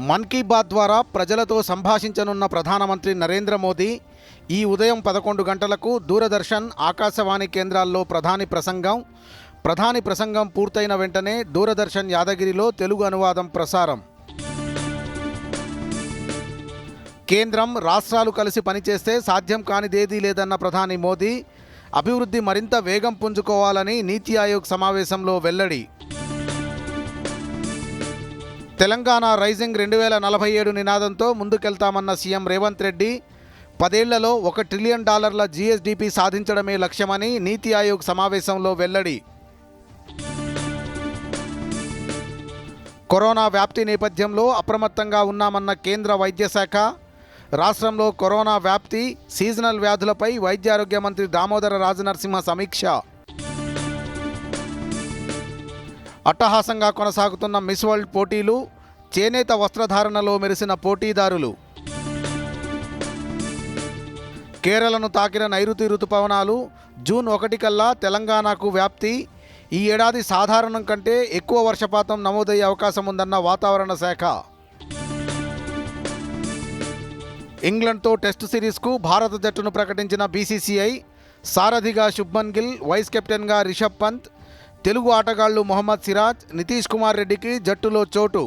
మన్ కీ బాత్ ద్వారా ప్రజలతో సంభాషించనున్న ప్రధానమంత్రి నరేంద్ర మోదీ ఈ ఉదయం 11 గంటలకు దూరదర్శన్, ఆకాశవాణి కేంద్రాల్లో ప్రధాని ప్రసంగం పూర్తయిన వెంటనే దూరదర్శన్ యాదగిరిలో తెలుగు అనువాదం ప్రసారం. కేంద్రం, రాష్ట్రాలు కలిసి పనిచేస్తే సాధ్యం కానిదేదీ లేదన్న ప్రధాని మోదీ అభివృద్ధి మరింత వేగం పుంజుకోవాలని నీతి ఆయోగ్ సమావేశంలో వెల్లడి. తెలంగాణ రైజింగ్ 2047 నినాదంతో ముందుకెళ్తామన్న సీఎం రేవంత్ రెడ్డి 10 ఏళ్లలో $1 ట్రిలియన్ జీఎస్డీపీ సాధించడమే లక్ష్యమని నీతి ఆయోగ్ సమావేశంలో వెల్లడి. కరోనా వ్యాప్తి నేపథ్యంలో అప్రమత్తంగా ఉన్నామన్న కేంద్ర వైద్య శాఖ. రాష్ట్రంలో కరోనా వ్యాప్తి, సీజనల్ వ్యాధులపై వైద్యారోగ్య మంత్రి దామోదర రాజనరసింహ సమీక్ష. అట్టహాసంగా కొనసాగుతున్న మిస్ వరల్డ్ పోటీలు, చేనేత వస్త్రధారణలో మెరిసిన పోటీదారులు. కేరళను తాకిన నైరుతి రుతుపవనాలు జూన్ 1 కల్లా తెలంగాణకు వ్యాప్తి. ఈ ఏడాది సాధారణం కంటే ఎక్కువ వర్షపాతం నమోదయ్యే అవకాశం ఉందన్న వాతావరణ శాఖ. ఇంగ్లండ్తో టెస్టు సిరీస్కు భారత జట్టును ప్రకటించిన బీసీసీఐ. సారథిగా శుభ్మన్ గిల్, వైస్ కెప్టెన్గా రిషబ్ పంత్, తెలుగు ఆటగాళ్లు మొహమ్మద్ సిరాజ్, నితీష్ కుమార్ రెడ్డికి జట్టులో చోటు.